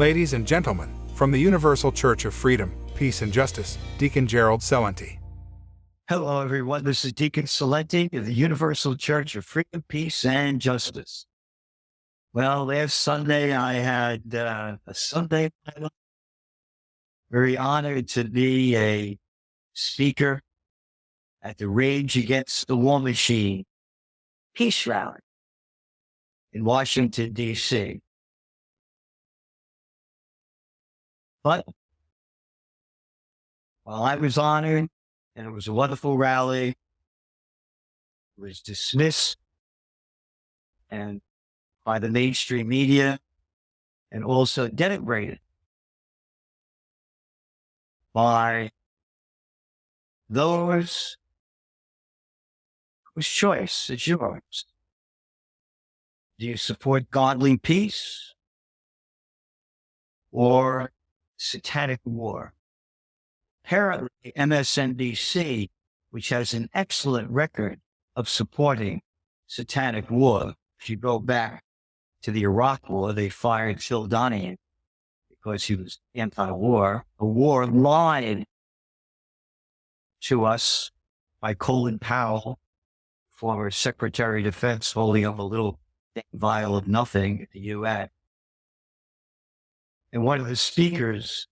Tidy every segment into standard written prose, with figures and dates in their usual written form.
Ladies and gentlemen, from the Universal Church of Freedom, Peace and Justice, Deacon Gerald Celente. Hello, everyone. This is Deacon Celente of the Universal Church of Freedom, Peace and Justice. Well, last Sunday I had a Sunday. Very honored to be a speaker at the Rage Against the War Machine Peace Rally in Washington, D.C. But while I was honored, and it was a wonderful rally, it was dismissed and by the mainstream media and also denigrated by those whose choice is yours. Do you support godly peace or satanic war? Apparently, MSNBC, which has an excellent record of supporting satanic war, if you go back to the Iraq War, they fired Phil Donahue because he was anti-war. A war lied to us by Colin Powell, former Secretary of Defense, holding up a little vial of nothing at the UN. And one of the speakers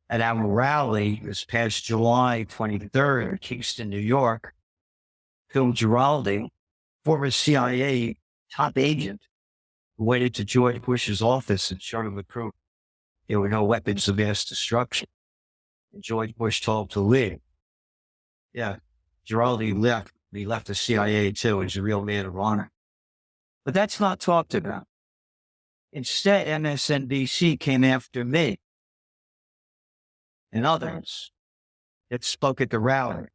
at our rally this past July 23rd in Kingston, New York, Phil Giraldi, former CIA top agent, who went into George Bush's office and showed him the proof there were no weapons of mass destruction. And George Bush told him to leave. Yeah, Giraldi left. He left the CIA too. He's a real man of honor. But that's not talked about. Instead, MSNBC came after me and others that spoke at the rally.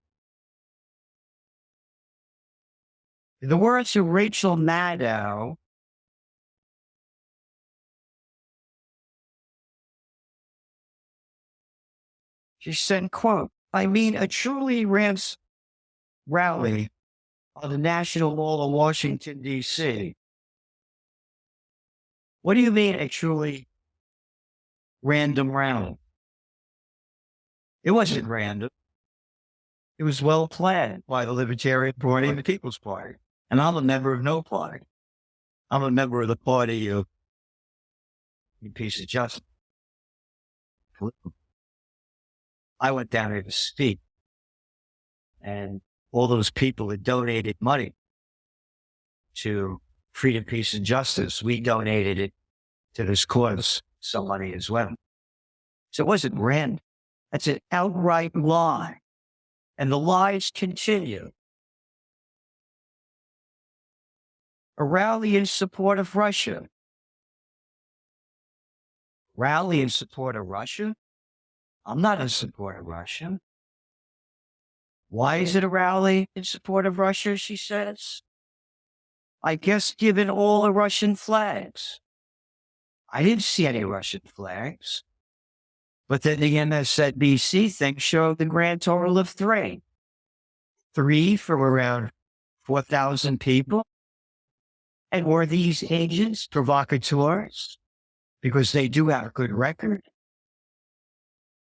In the words of Rachel Maddow, she said, quote, "I mean a truly rally on the National Mall of Washington, D.C. What do you mean a truly random rally? It wasn't random. It was well planned by the Libertarian Party and the People's Party. And I'm a member of no party. I'm a member of the party of Peace and Justice. I went down there to speak. And all those people that donated money to Freedom, Peace, and Justice, we donated it to this cause, some money as well. So it wasn't random. That's an outright lie. And the lies continue. A rally in support of Russia. Rally in support of Russia? I'm not in support of Russia. Why is it a rally in support of Russia, she says? I guess given all the Russian flags. I didn't see any Russian flags. But then the MSNBC thing showed the grand total of three. Three from around 4,000 people. And were these agents provocateurs? Because they do have a good record,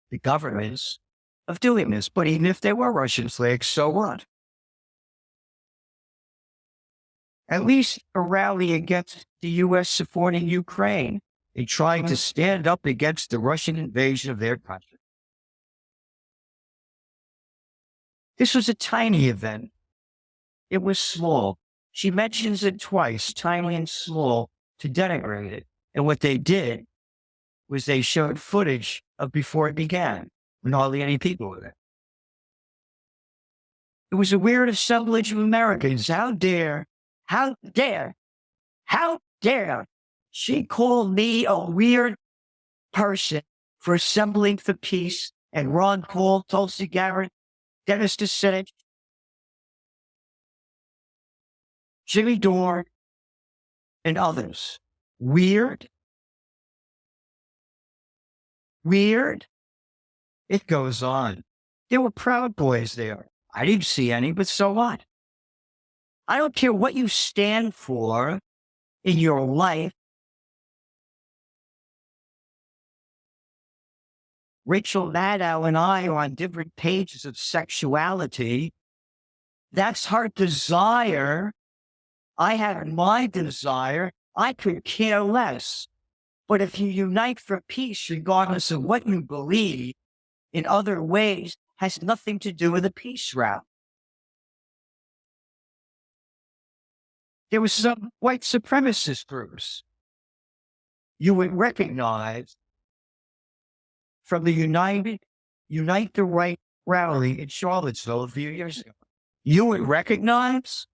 the governments, of doing this. But even if there were Russian flags, so what? At least a rally against the U.S. supporting Ukraine and trying to stand up against the Russian invasion of their country. This was a tiny event. It was small. She mentions it twice, tiny and small, to denigrate it. And what they did was they showed footage of before it began, when hardly any people were there. It was a weird assemblage of Americans. How dare she call me a weird person for assembling for peace, and Ron Paul, Tulsi Gabbard, Dennis DeSantis, Jimmy Dore, and others. Weird? Weird? It goes on. There were Proud Boys there. I didn't see any, but so what? I don't care what you stand for in your life. Rachel Maddow and I are on different pages of sexuality. That's her desire. I have my desire. I could care less. But if you unite for peace, regardless of what you believe in other ways, has nothing to do with the peace route. There were some white supremacist groups you would recognize from the Unite the Right rally in Charlottesville a few years ago. You would recognize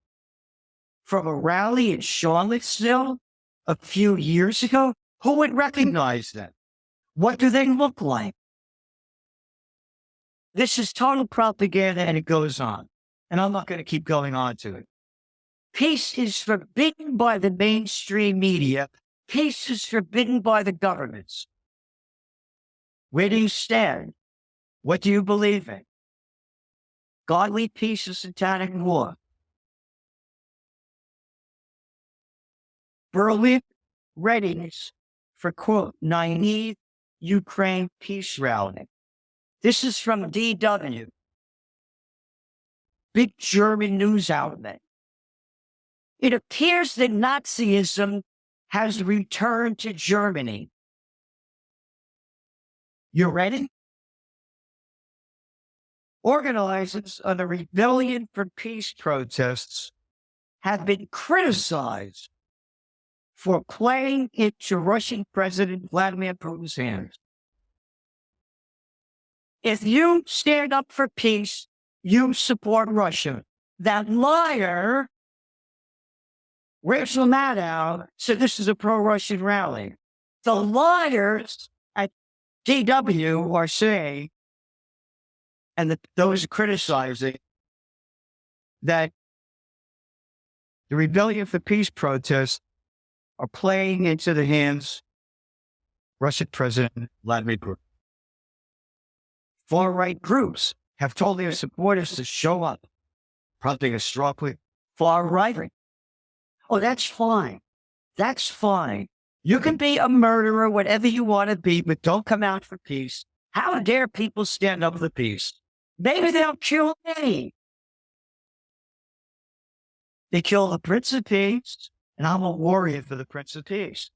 from a rally in Charlottesville a few years ago, who would recognize them? What do they look like? This is total propaganda, and it goes on. And I'm not going to keep going on to it. Peace is forbidden by the mainstream media. Peace is forbidden by the governments. Where do you stand? What do you believe in? Godly peace or satanic war? Berlin readiness for, quote, naive Ukraine peace rally. This is from DW, big German news outlet. It appears that Nazism has returned to Germany. You ready? Organizers of the Rebellion for Peace protests have been criticized for playing into Russian President Vladimir Putin's hands. If you stand up for peace, you support Russia. That liar, Rachel Maddow, said this is a pro-Russian rally. The liars at DW are saying, and those criticizing, that the Rebellion for Peace protests are playing into the hands of Russian President Vladimir Putin. Far-right groups have told their supporters to show up, prompting a strongly far-right. Oh, that's fine. That's fine. You can be a murderer, whatever you want to be, but don't come out for peace. How dare people stand up for peace? Maybe they'll kill me. They kill the Prince of Peace, and I'm a warrior for the Prince of Peace.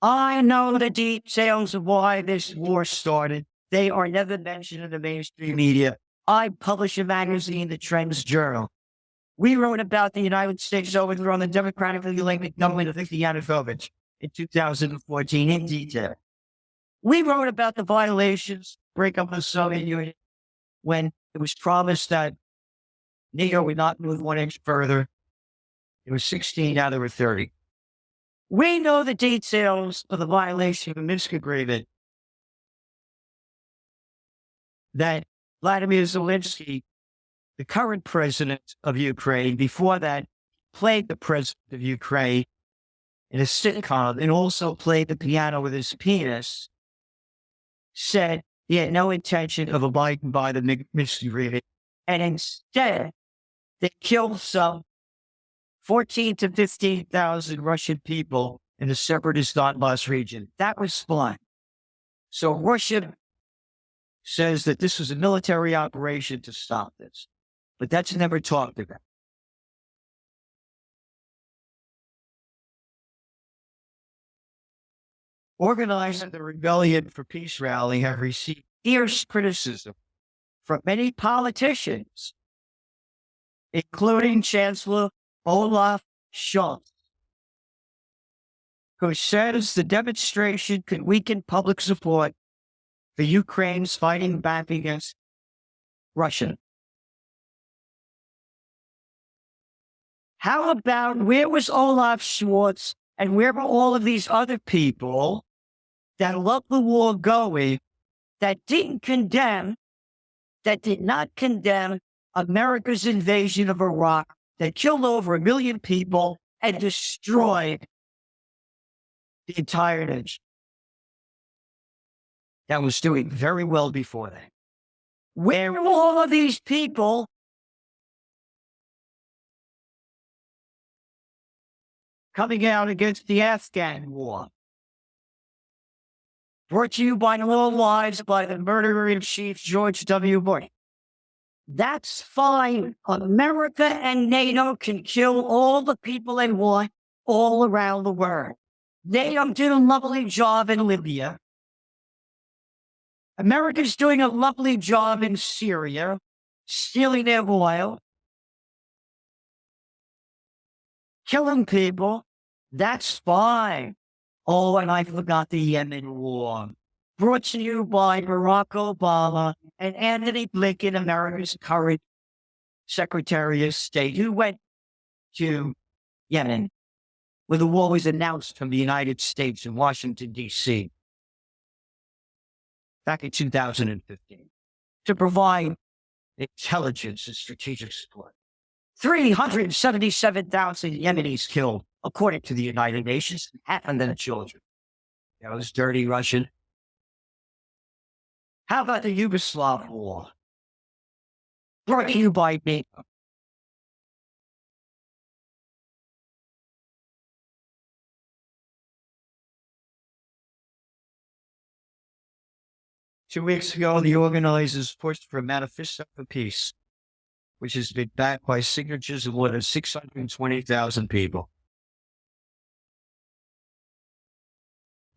I know the details of why this war started. They are never mentioned in the mainstream media. I publish a magazine, the Trends Journal. We wrote about the United States overthrowing the democratically elected government of Viktor Yanukovych in 2014 in detail. We wrote about the violations, breakup of the Soviet Union, when it was promised that NATO would not move 1 inch further. It was 16, now there were 30. We know the details of the violation of the Minsk Agreement that Vladimir Zelensky, the current president of Ukraine, before that, played the president of Ukraine in a sitcom and also played the piano with his penis, said he had no intention of abiding by the Minsk Agreement. And instead, they killed some 14 to 15,000 Russian people in the separatist Donbass region. That was fun. So Russia says that this was a military operation to stop this, but that's never talked about. Organizers the Rebellion for Peace rally have received fierce criticism from many politicians, including Chancellor Olaf Scholz, who says the demonstration could weaken public support for Ukraine's fighting back against Russia. How about, where was Olaf Scholz and where were all of these other people that loved the war going, that did not condemn America's invasion of Iraq, that killed over 1 million people and destroyed the entire nation that was doing very well before that? Where were all of these people coming out against the Afghan war? Brought to you by Little Lies by the murderer-in-chief, George W. Bush. That's fine. America and NATO can kill all the people they want all around the world. NATO did a lovely job in Libya. America's doing a lovely job in Syria, stealing their oil, killing people. That's fine. Oh, and I forgot the Yemen war. Brought to you by Barack Obama and Anthony Blinken, America's current Secretary of State, who went to Yemen when the war was announced from the United States in Washington, D.C. back in 2015 to provide intelligence and strategic support. 377,000 Yemenis killed, according to the United Nations, half of them children. That was dirty Russian. How about the Yugoslav war? Brought to you by me. Two weeks ago, the organizers pushed for a manifesto for peace, which has been backed by signatures of more than 620,000 people.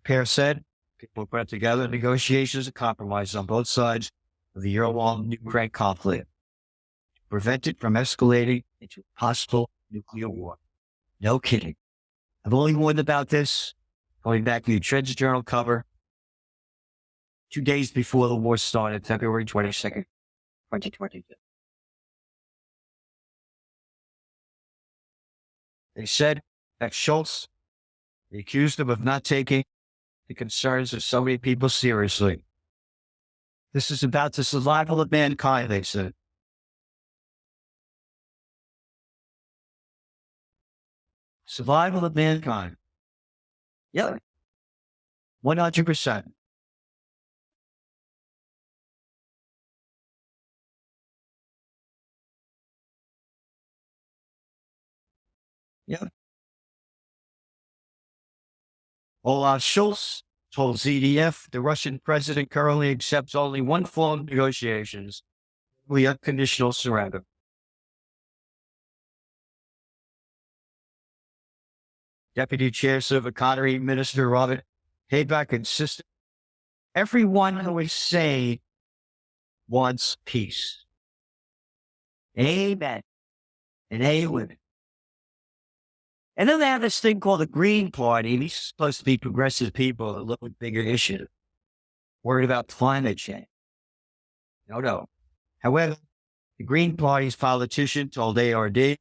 Pear said, people put together negotiations and compromise on both sides of the year-long Ukraine conflict to prevent it from escalating into a possible nuclear war. No kidding. I've only warned about this going back to the Trends Journal cover 2 days before the war started, February 22nd, 2022. They said that Schultz, they accused him of not taking the concerns of so many people seriously. This is about the survival of mankind, they said. Survival of mankind. Yep. 100%. Yep. Olaf Schultz told ZDF the Russian president currently accepts only one form of negotiations, the unconditional surrender. Deputy Chair of Economy Minister Robert Habeck insisted everyone who is sane wants peace. Amen. And amen. And then they have this thing called the Green Party. These are supposed to be progressive people that look at bigger issues, worried about climate change. No. However, the Green Party's politician told ARD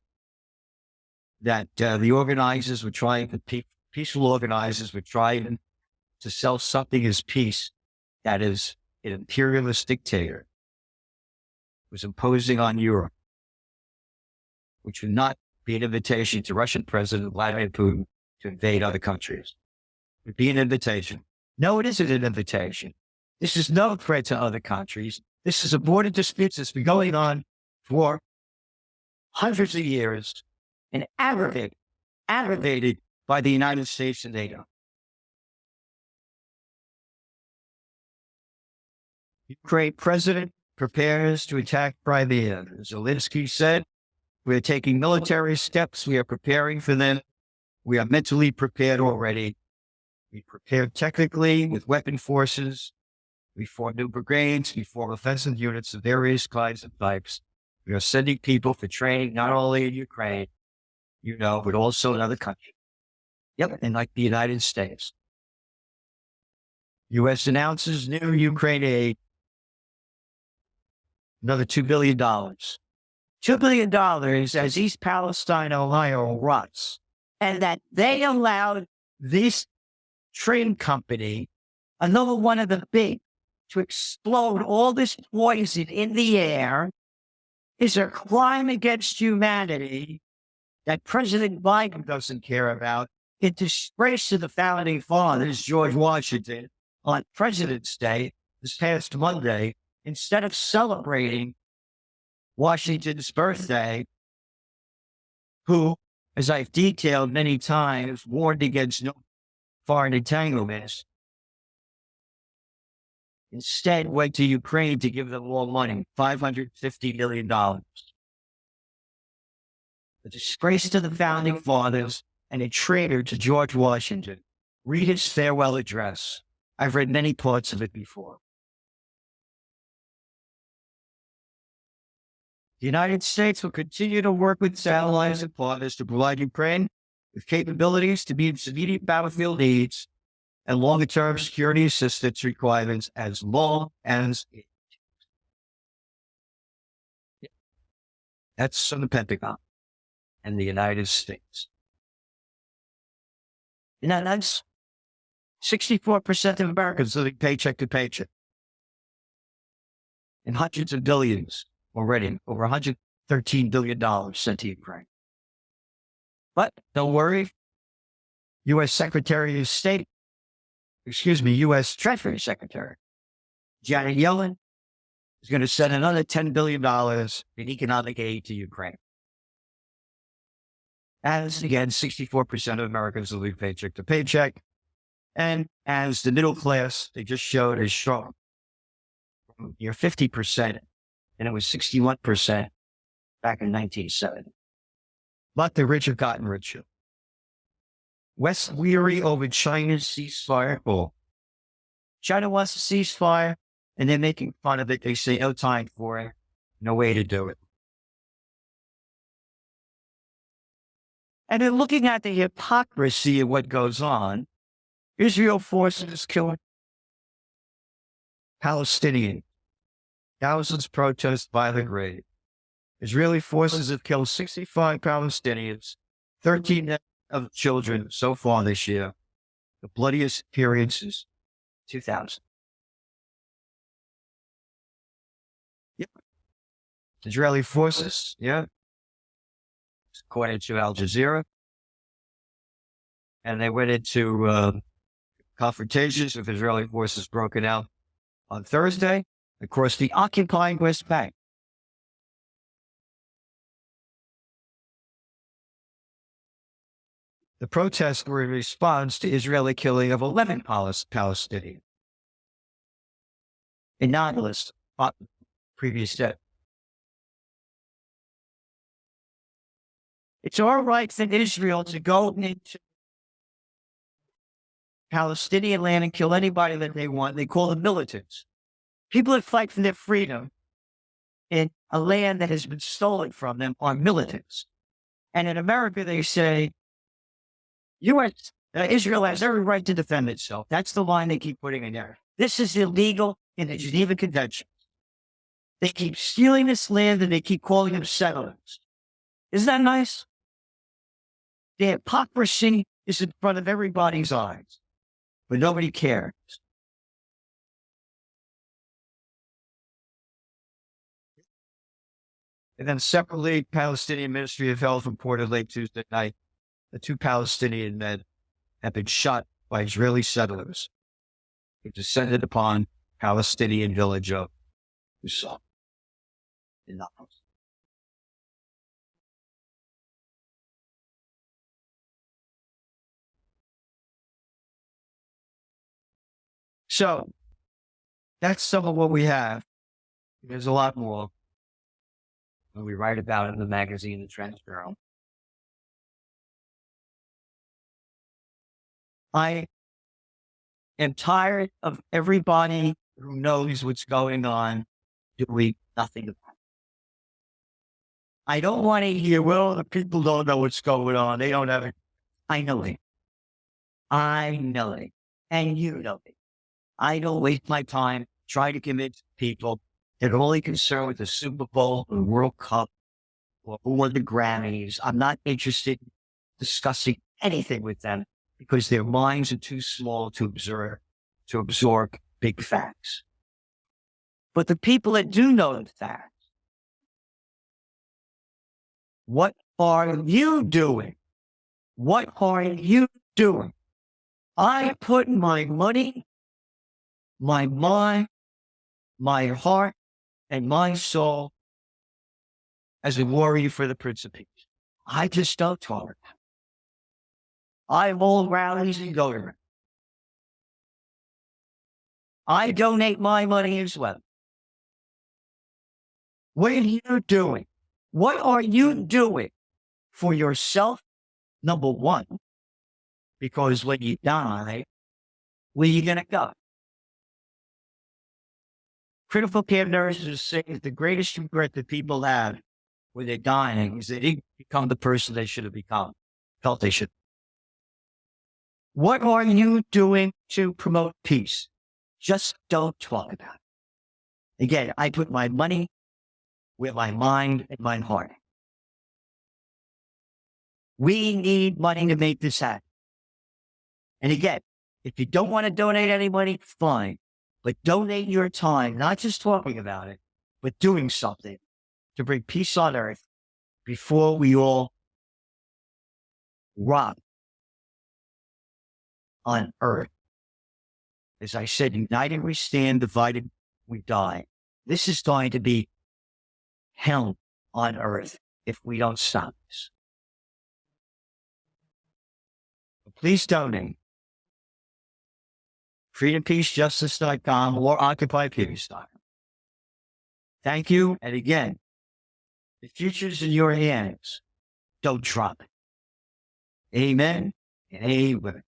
that the organizers were trying, peaceful organizers were trying to sell something as peace that is an imperialist dictator was imposing on Europe, which would not be an invitation to Russian President Vladimir Putin to invade other countries. It would be an invitation. No, it isn't an invitation. This is no threat to other countries. This is a border dispute that's been going on for hundreds of years and aggravated by the United States and NATO. Ukraine president prepares to attack Crimea. Zelensky said, we are taking military steps. We are preparing for them. We are mentally prepared already. We prepared technically with weapon forces. We form new brigades. We form offensive units of various kinds of types. We are sending people for training, not only in Ukraine, but also in other countries. Yep, and like the United States. U.S. announces new Ukraine aid, another $2 billion. $2 billion as East Palestine, Ohio rots. And that they allowed this train company, another one of the big, to explode all this poison in the air is a crime against humanity that President Biden doesn't care about. It disgrace to the founding fathers, George Washington, on President's Day, this past Monday, instead of celebrating Washington's birthday, who, as I've detailed many times, warned against no foreign entanglements. instead went to Ukraine to give them more money, $550 million. A disgrace to the founding fathers and a traitor to George Washington. Read his farewell address. I've read many parts of it before. The United States will continue to work with its allies and partners to provide Ukraine with capabilities to meet its immediate battlefield needs and longer-term security assistance requirements as long as it. That's from the Pentagon and the United States. Now, that's 64% of Americans living paycheck to paycheck. And hundreds of billions already, over $113 billion sent to Ukraine. But don't worry, U.S. U.S. Treasury Secretary Janet Yellen is going to send another $10 billion in economic aid to Ukraine. As, again, 64% of Americans live paycheck to paycheck. And as the middle class, they just showed, is strong. You're 50%, and it was 61% back in 1970. But the rich have gotten richer. West weary over China's ceasefire goal. China wants a ceasefire, and they're making fun of it. They say no time for it, no way to do it. And then looking at the hypocrisy of what goes on, Israel forces killing Palestinians. Thousands protest violent raid. Israeli forces have killed 65 Palestinians, 13 of children so far this year. The bloodiest period since 2000. Yep. Israeli forces, according to Al Jazeera. And they went into confrontations with Israeli forces broken out on Thursday across the occupied West Bank. The protests were in response to Israeli killing of 11 Palestinians. Innocuous previous day. It's all right for Israel to go into Palestinian land and kill anybody that they want. They call them militants. People that fight for their freedom in a land that has been stolen from them are militants. And in America, they say, Israel has every right to defend itself. That's the line they keep putting in there. This is illegal in the Geneva Convention. They keep stealing this land and they keep calling them settlers. Isn't that nice? The hypocrisy is in front of everybody's eyes, but nobody cares. And then separately, Palestinian Ministry of Health reported late Tuesday night the 2 Palestinian men have been shot by Israeli settlers who descended upon Palestinian village of Usam in Nablus. So that's some of what we have. There's a lot more that we write about in the magazine, The Trends Bureau. I am tired of everybody who knows what's going on doing nothing about it. I don't want to hear, well, the people don't know what's going on. They don't have it. I know it. I know it. And you know it. I don't waste my time trying to convince people that are only concerned with the Super Bowl, the World Cup, or the Grammys. I'm not interested in discussing anything with them because their minds are too small to absorb big facts. But the people that do know the facts, what are you doing? What are you doing? I put my money, my mind, my heart, and my soul as a warrior for the Prince of Peace. I just don't tolerate it. I hold rallies and go to them. I donate my money as well. What are you doing? What are you doing for yourself? Number one, because when you die, where are you going to go? Critical care nurses say the greatest regret that people have when they're dying is they didn't become the person they should have become, felt they should. What are you doing to promote peace? Just don't talk about it. Again, I put my money where my mind and my heart. We need money to make this happen. And again, if you don't want to donate any money, fine. But donate your time, not just talking about it, but doing something to bring peace on earth before we all rot on earth. As I said, united we stand, divided we die. This is going to be hell on earth if we don't stop this. Please donate. freedompeacejustice.com or occupypeace.com. Thank you. And again, the future's in your hands. Don't drop it. Amen and amen.